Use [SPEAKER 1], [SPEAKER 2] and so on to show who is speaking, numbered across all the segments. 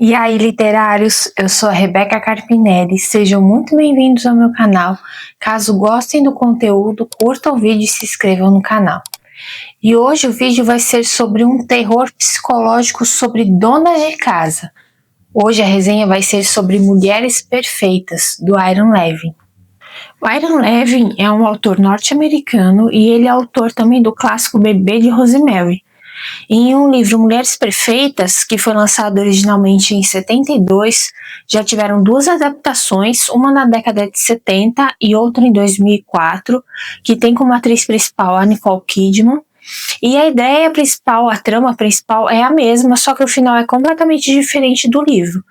[SPEAKER 1] E aí, literários, eu sou a Rebeca Carpinelli, sejam muito bem-vindos ao meu canal. Caso gostem do conteúdo, curtam o vídeo e se inscrevam no canal. E hoje o vídeo vai ser sobre um terror psicológico sobre donas de casa. Hoje a resenha vai ser sobre Mulheres Perfeitas, do Aaron Levin. O Aaron Levin é um autor norte-americano e ele é autor também do clássico Bebê de Rosemary. Em um livro Mulheres Perfeitas, que foi lançado originalmente em 72, já tiveram duas adaptações, uma na década de 70 e outra em 2004, que tem como atriz principal a Nicole Kidman. E a ideia principal, a trama principal é a mesma, só que o final é completamente diferente do livro.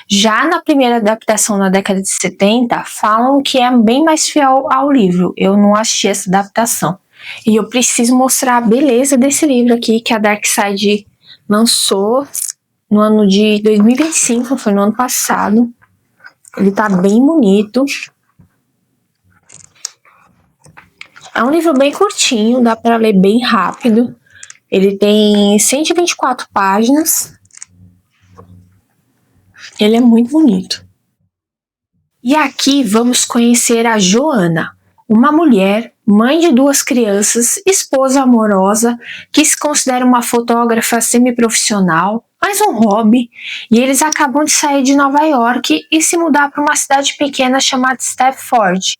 [SPEAKER 1] Já na primeira adaptação na década de 70, falam que é bem mais fiel ao livro. Eu não assisti essa adaptação. E eu preciso mostrar a beleza desse livro aqui, que a Dark Side lançou no ano de 2025, foi no ano passado. Ele tá bem bonito. É um livro bem curtinho, dá para ler bem rápido. Ele tem 124 páginas. Ele é muito bonito. E aqui vamos conhecer a Joana, uma mulher, mãe de duas crianças, esposa amorosa, que se considera uma fotógrafa semiprofissional, mais um hobby, e eles acabam de sair de Nova York e se mudar para uma cidade pequena chamada Stepford.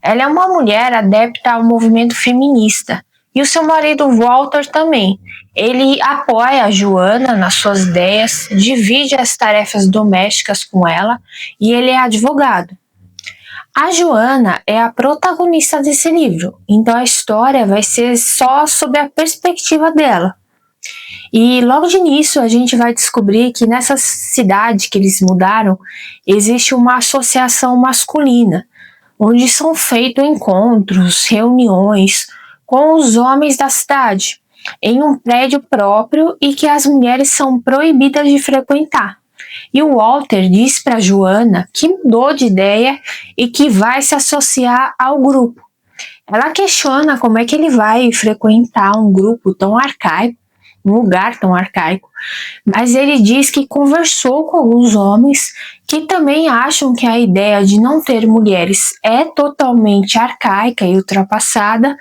[SPEAKER 1] Ela é uma mulher adepta ao movimento feminista, e o seu marido Walter também. Ele apoia a Joana nas suas ideias, divide as tarefas domésticas com ela, e ele é advogado. A Joana é a protagonista desse livro, então a história vai ser só sobre a perspectiva dela. E logo de início a gente vai descobrir que nessa cidade que eles mudaram, existe uma associação masculina, onde são feitos encontros, reuniões com os homens da cidade, em um prédio próprio e que as mulheres são proibidas de frequentar. E o Walter diz para Joana que mudou de ideia e que vai se associar ao grupo. Ela questiona como é que ele vai frequentar um grupo tão arcaico, um lugar tão arcaico, mas ele diz que conversou com alguns homens que também acham que a ideia de não ter mulheres é totalmente arcaica e ultrapassada,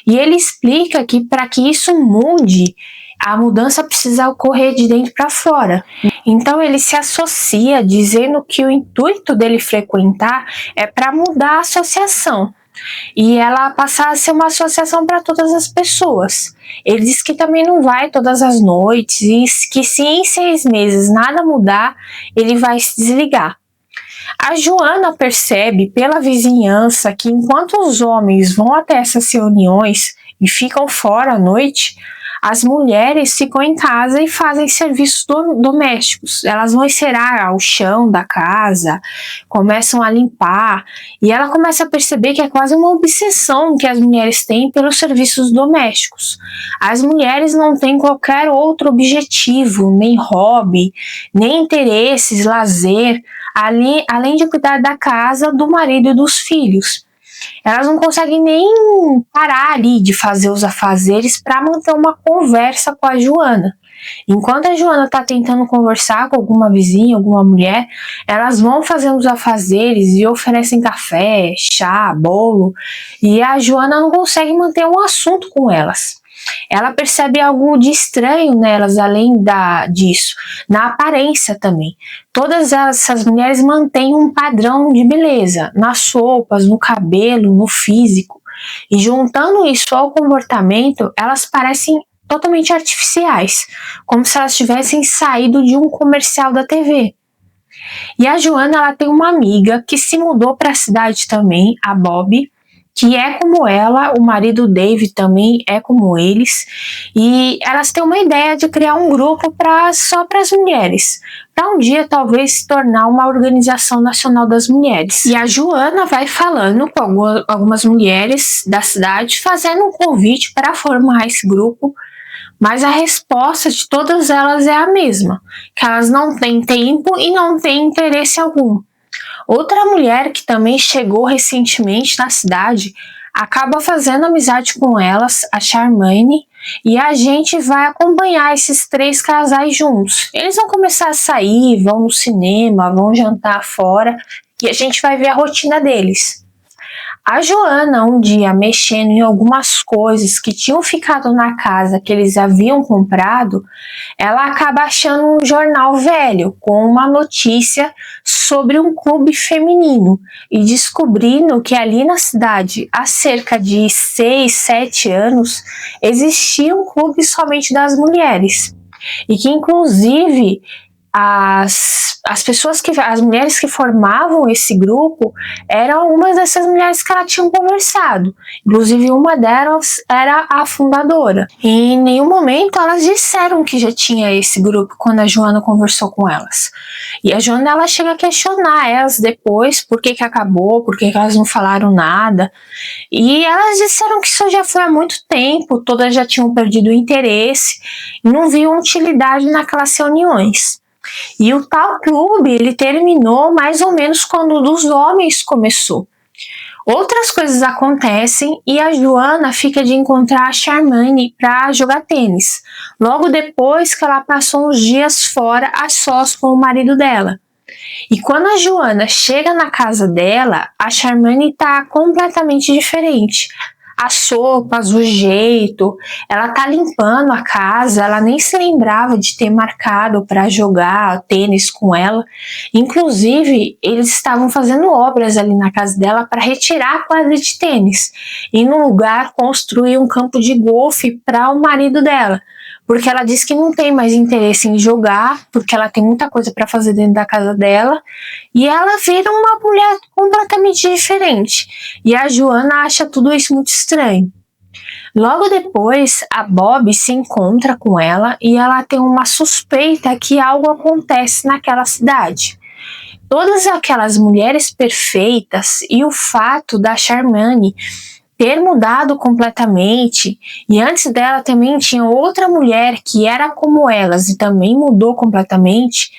[SPEAKER 1] e ele explica que para que isso mude, a mudança precisa ocorrer de dentro para fora. Então ele se associa dizendo que o intuito dele frequentar é para mudar a associação e ela passar a ser uma associação para todas as pessoas. Ele diz que também não vai todas as noites e que se em 6 meses nada mudar, ele vai se desligar. A Joana percebe pela vizinhança que enquanto os homens vão até essas reuniões e ficam fora à noite, as mulheres ficam em casa e fazem serviços domésticos. Elas vão encerar o chão da casa, começam a limpar, e ela começa a perceber que é quase uma obsessão que as mulheres têm pelos serviços domésticos. As mulheres não têm qualquer outro objetivo, nem hobby, nem interesses, lazer, além de cuidar da casa, do marido e dos filhos. Elas não conseguem nem parar ali de fazer os afazeres para manter uma conversa com a Joana. Enquanto a Joana está tentando conversar com alguma vizinha, alguma mulher, elas vão fazendo os afazeres e oferecem café, chá, bolo, e a Joana não consegue manter um assunto com elas. Ela percebe algo de estranho nelas, além disso, na aparência também. Todas essas mulheres mantêm um padrão de beleza, nas roupas, no cabelo, no físico. E juntando isso ao comportamento, elas parecem totalmente artificiais, como se elas tivessem saído de um comercial da TV. E a Joana, ela tem uma amiga que se mudou para a cidade também, a Bob, que é como ela, o marido Dave também é como eles, e elas têm uma ideia de criar um grupo só para as mulheres, para um dia talvez se tornar uma organização nacional das mulheres. E a Joana vai falando com algumas mulheres da cidade, fazendo um convite para formar esse grupo, mas a resposta de todas elas é a mesma, que elas não têm tempo e não têm interesse algum. Outra mulher que também chegou recentemente na cidade acaba fazendo amizade com elas, a Charmaine, e a gente vai acompanhar esses 3 casais juntos. Eles vão começar a sair, vão no cinema, vão jantar fora e a gente vai ver a rotina deles. A Joana, um dia mexendo em algumas coisas que tinham ficado na casa que eles haviam comprado, ela acaba achando um jornal velho com uma notícia sobre um clube feminino e descobrindo que ali na cidade, há cerca de 6, 7 anos, existia um clube somente das mulheres. E que inclusive as mulheres que formavam esse grupo eram algumas dessas mulheres que ela tinha conversado. Inclusive uma delas era a fundadora. E em nenhum momento elas disseram que já tinha esse grupo quando a Joana conversou com elas. E a Joana ela chega a questionar elas depois por que acabou, por que elas não falaram nada. E elas disseram que isso já foi há muito tempo, todas já tinham perdido o interesse e não viam utilidade naquelas reuniões. E o tal clube, ele terminou mais ou menos quando o dos homens começou. Outras coisas acontecem e a Joana fica de encontrar a Charmaine para jogar tênis, logo depois que ela passou uns dias fora a sós com o marido dela. E quando a Joana chega na casa dela, a Charmaine está completamente diferente. As roupas, o jeito, ela tá limpando a casa, ela nem se lembrava de ter marcado para jogar tênis com ela. Inclusive, eles estavam fazendo obras ali na casa dela para retirar a quadra de tênis e no lugar construir um campo de golfe para o marido dela. Porque ela disse que não tem mais interesse em jogar, porque ela tem muita coisa para fazer dentro da casa dela, e ela vira uma mulher completamente diferente. E a Joana acha tudo isso muito estranho. Logo depois, a Bob se encontra com ela e ela tem uma suspeita que algo acontece naquela cidade. Todas aquelas mulheres perfeitas e o fato da Charmaine ter mudado completamente, e antes dela também tinha outra mulher que era como elas e também mudou completamente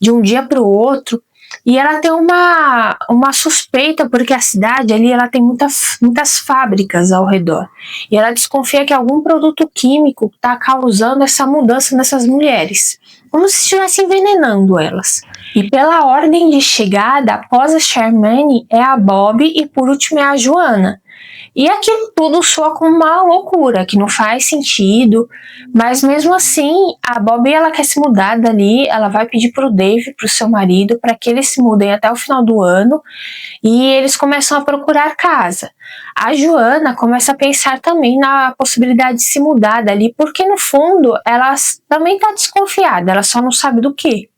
[SPEAKER 1] de um dia para o outro, e ela tem uma suspeita porque a cidade ali ela tem muitas fábricas ao redor, e ela desconfia que algum produto químico está causando essa mudança nessas mulheres, como se estivesse envenenando elas. E pela ordem de chegada, após a Charmaine, é a Bob e por último é a Joana. E aquilo tudo soa como uma loucura, que não faz sentido, mas mesmo assim, a Bob ela quer se mudar dali, ela vai pedir pro Dave, pro seu marido, para que eles se mudem até o final do ano, e eles começam a procurar casa. A Joana começa a pensar também na possibilidade de se mudar dali, porque no fundo ela também está desconfiada, ela só não sabe do que.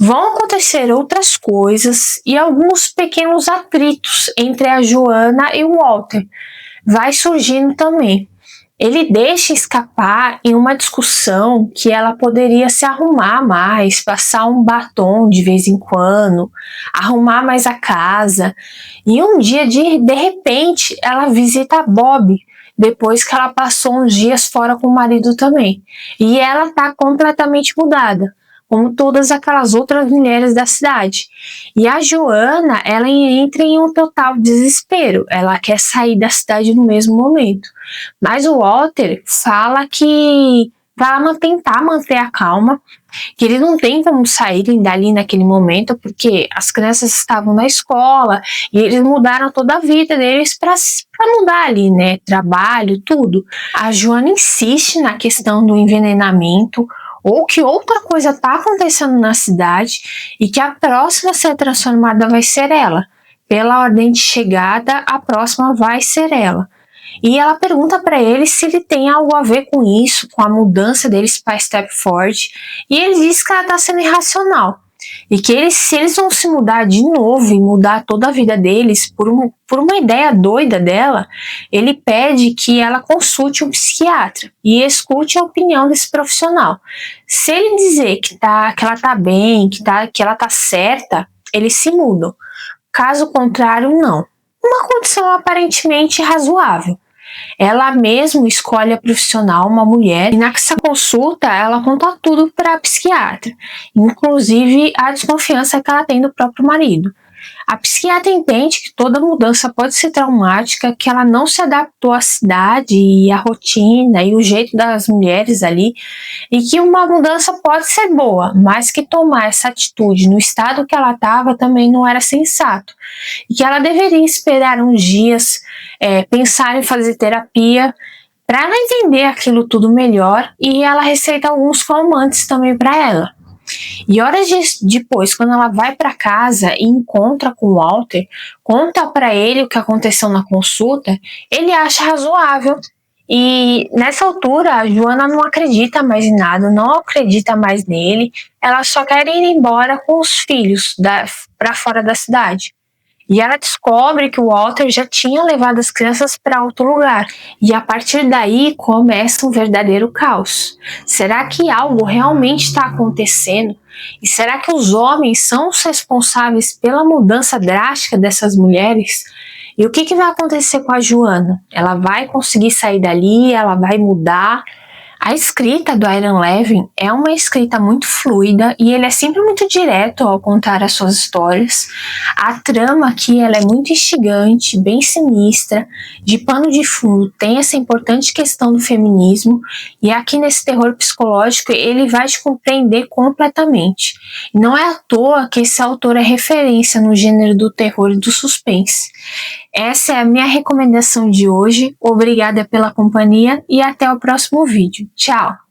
[SPEAKER 1] Vão acontecer outras coisas e alguns pequenos atritos entre a Joana e o Walter. Vai surgindo também. Ele deixa escapar em uma discussão que ela poderia se arrumar mais, passar um batom de vez em quando, arrumar mais a casa. E um dia, de repente, ela visita a Bob, depois que ela passou uns dias fora com o marido também. E ela está completamente mudada, como todas aquelas outras mulheres da cidade. E a Joana, ela entra em um total desespero. Ela quer sair da cidade no mesmo momento. Mas o Walter fala que vai tentar manter a calma, que ele não tem como saírem dali naquele momento, porque as crianças estavam na escola e eles mudaram toda a vida deles para mudar ali, né? Trabalho, tudo. A Joana insiste na questão do envenenamento, ou que outra coisa está acontecendo na cidade e que a próxima a ser transformada vai ser ela. Pela ordem de chegada, a próxima vai ser ela. E ela pergunta para ele se ele tem algo a ver com isso, com a mudança deles para Stepford, e ele diz que ela está sendo irracional. E que se eles vão se mudar de novo e mudar toda a vida deles por uma ideia doida dela, ele pede que ela consulte um psiquiatra e escute a opinião desse profissional. Se ele dizer que ela tá bem, que ela tá certa, eles se mudam. Caso contrário, não. Uma condição aparentemente razoável. Ela mesma escolhe a profissional, uma mulher, e nessa consulta ela conta tudo para a psiquiatra, inclusive a desconfiança que ela tem do próprio marido. A psiquiatra entende que toda mudança pode ser traumática, que ela não se adaptou à cidade e à rotina e o jeito das mulheres ali, e que uma mudança pode ser boa, mas que tomar essa atitude no estado que ela estava também não era sensato, e que ela deveria esperar uns dias, pensar em fazer terapia para ela entender aquilo tudo melhor, e ela receita alguns calmantes também para ela. E horas depois, quando ela vai para casa e encontra com o Walter, conta para ele o que aconteceu na consulta, ele acha razoável. E nessa altura, a Joana não acredita mais em nada, não acredita mais nele, ela só quer ir embora com os filhos para fora da cidade. E ela descobre que o Walter já tinha levado as crianças para outro lugar. E a partir daí começa um verdadeiro caos. Será que algo realmente está acontecendo? E será que os homens são os responsáveis pela mudança drástica dessas mulheres? E o que vai acontecer com a Joana? Ela vai conseguir sair dali? Ela vai mudar? A escrita do Aaron Levin é uma escrita muito fluida e ele é sempre muito direto ao contar as suas histórias. A trama aqui ela é muito instigante, bem sinistra, de pano de fundo tem essa importante questão do feminismo e aqui nesse terror psicológico ele vai te compreender completamente. Não é à toa que esse autor é referência no gênero do terror e do suspense. Essa é a minha recomendação de hoje. Obrigada pela companhia e até o próximo vídeo. Tchau!